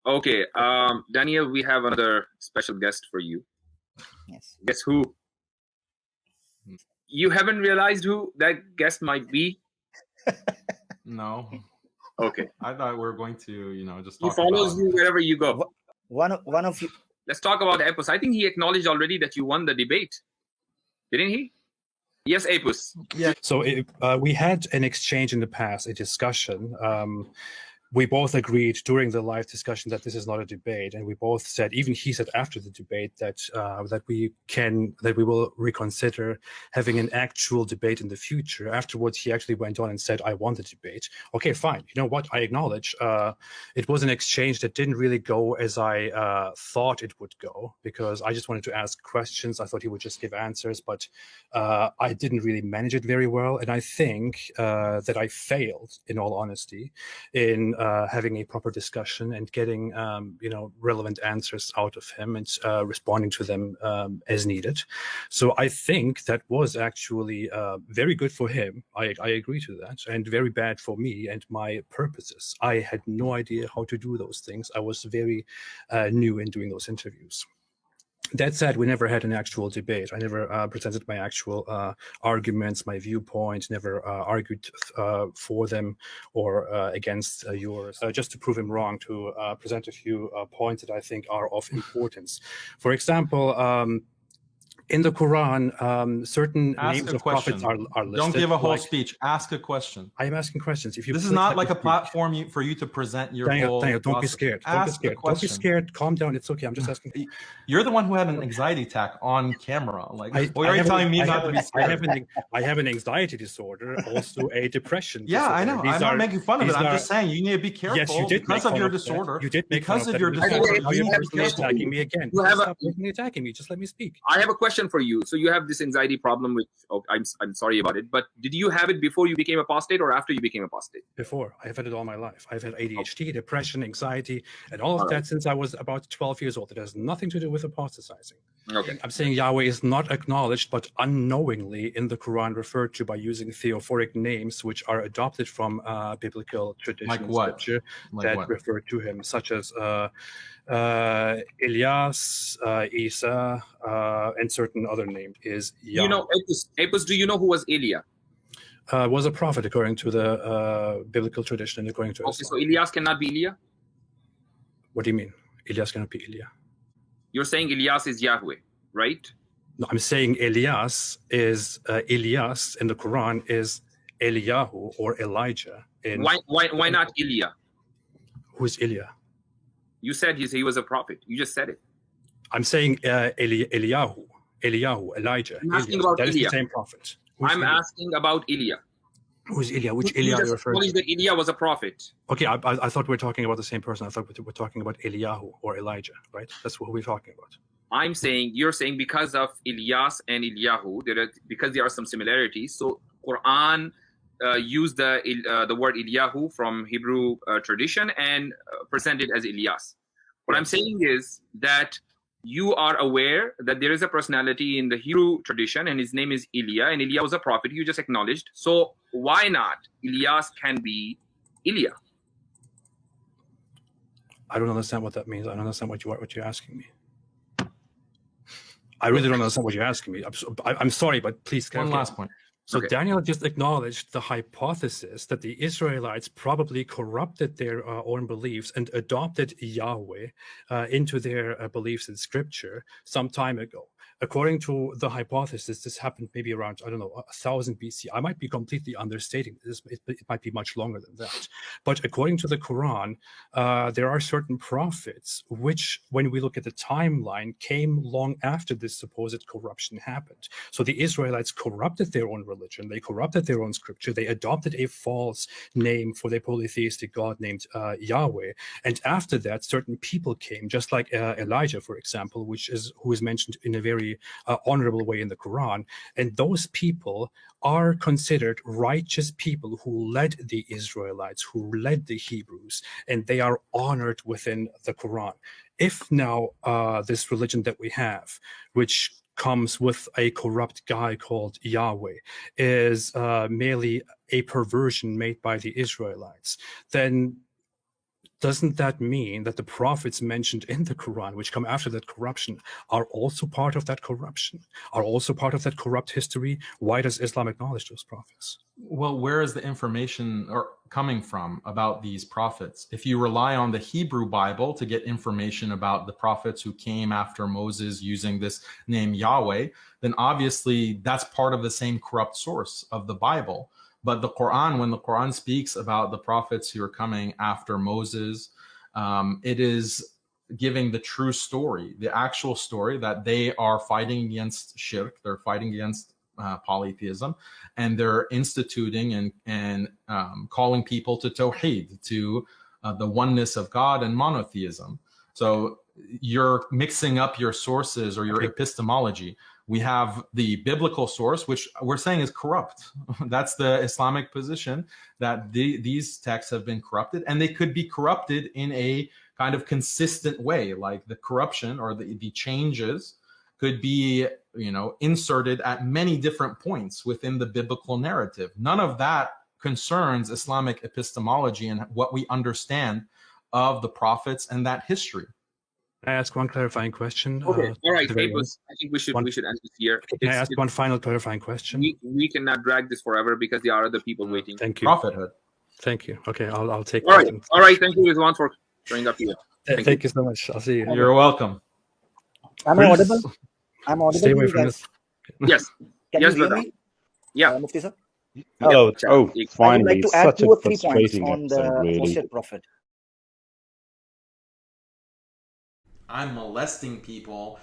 Okay, Daniel, we have another special guest for you. Yes. Guess who? You haven't realized who that guest might be? No. Okay. I thought we were going to, just He talk follows you wherever you go. One of you. Let's talk about Apus. I think he acknowledged already that you won the debate, didn't he? Yes, Apus. Yeah. So we had an exchange in the past, a discussion. We both agreed during the live discussion that this is not a debate, and we both said, even he said after the debate, that we will reconsider having an actual debate in the future. Afterwards, he actually went on and said, "I want the debate." Okay, fine. You know what? I acknowledge it was an exchange that didn't really go as I thought it would go, because I just wanted to ask questions. I thought he would just give answers, but I didn't really manage it very well, and I think that I failed, in all honesty, in having a proper discussion and getting relevant answers out of him and responding to them as needed. So I think that was actually very good for him. I agree to that, and very bad for me and my purposes. I had no idea how to do those things. I was very new in doing those interviews. That said, we never had an actual debate. I never presented my actual arguments, my viewpoint, never argued for them or against yours, just to prove him wrong, to present a few points that I think are of importance. For example, in the Quran, certain names of prophets are listed. Don't give a whole speech. Ask a question. I am asking questions. If you this is not like a platform for you to present your whole. Daniel, don't be scared. Don't be scared. Don't be scared. Calm down. It's okay. I'm just asking. You're the one who had an anxiety attack on camera. Like, are you telling me not to be scared? I have an anxiety disorder, also a depression. Yeah, I know. I'm not making fun of it. I'm just saying you need to be careful. Yes, you did because of your disorder. You did make because of your disorder. You're personally attacking me again. Stop personally attacking me. Just let me speak. I have a question for you. So you have this anxiety problem, which I'm sorry about it, but did you have it before you became apostate or after you became apostate? Before. I've had it all my life. I've had ADHD, depression, anxiety, and all of that since I was about 12 years old. It has nothing to do with apostatizing. Okay. I'm saying Yahweh is not acknowledged, but unknowingly in the Quran referred to by using theophoric names, which are adopted from biblical tradition like and what? scripture like that refer to him, such as Elias, Isa, and certain other names. Is Yahweh. You know, Apus, do you know who was Elia? Was a prophet according to the biblical tradition and according to Islam. So Elias cannot be Elia? What do you mean? Elias cannot be Elia. You're saying Elias is Yahweh, right? No, I'm saying Elias is Elias in the Quran is Eliyahu or Elijah. Why not Elia? Who is Elia? You said he was a prophet. You just said it. I'm saying Eliyahu, Elijah. I'm asking about that is Elia. the same prophet. I'm asking about Elia. Who's Elia? Which Elia are you referring to? That Elia was a prophet. Okay, I thought we were talking about the same person. I thought we were talking about Eliyahu or Elijah, right? That's what we're talking about. You're saying because of Elias and Eliyahu, because there are some similarities. So Quran used the word Eliyahu from Hebrew tradition and presented as Elias. What I'm saying is that you are aware that there is a personality in the Hebrew tradition and his name is Elia, and Elia was a prophet. You just acknowledged. So why not Elias can be Elia? I don't understand what that means. I don't understand what you're asking me. I really don't understand what you're asking me. I'm sorry, but please. One last point. So okay. Daniel just acknowledged the hypothesis that the Israelites probably corrupted their own beliefs and adopted Yahweh into their beliefs in Scripture some time ago. According to the hypothesis, this happened maybe around, 1000 BC. I might be completely understating this. It might be much longer than that. But according to the Quran, there are certain prophets which, when we look at the timeline, came long after this supposed corruption happened. So the Israelites corrupted their own religion. They corrupted their own scripture. They adopted a false name for their polytheistic God named Yahweh. And after that, certain people came, just like Elijah, for example, who is mentioned in a very honorable way in the Quran. And those people are considered righteous people who led the Israelites, who led the Hebrews, and they are honored within the Quran. If now this religion that we have, which comes with a corrupt guy called Yahweh, is merely a perversion made by the Israelites, then doesn't that mean that the prophets mentioned in the Quran, which come after that corruption, are also part of that corruption, are also part of that corrupt history? Why does Islam acknowledge those prophets? Well, where is the information coming from about these prophets? If you rely on the Hebrew Bible to get information about the prophets who came after Moses using this name Yahweh, then obviously that's part of the same corrupt source of the Bible. But the Quran, when the Quran speaks about the prophets who are coming after Moses, it is giving the true story, the actual story, that they are fighting against shirk, they're fighting against polytheism, and they're instituting and calling people to tawheed, to the oneness of God and monotheism. So you're mixing up your sources or your epistemology. We have the biblical source, which we're saying is corrupt. That's the Islamic position, that these texts have been corrupted, and they could be corrupted in a kind of consistent way, like the corruption or the changes could be, inserted at many different points within the biblical narrative. None of that concerns Islamic epistemology and what we understand of the prophets and that history. Can I ask one clarifying question? Okay, all right, Abus, I think we should end this here. Can I ask one final clarifying question? We cannot drag this forever because there are other people waiting. Thank you. Prophethood. Thank you. Okay, I'll take. All right. Thank you, everyone, for showing up here. Thank you so much. I'll see you. You're welcome. Am I audible? I'm audible. Stay away from this. Yes. Can yes, you hear brother. me? Yeah. Mufti sir? Oh, Yeah. oh, I would finally, like to it's add such 2 a or 3 points frustrating on the episode, really. apostate prophet. I'm molesting people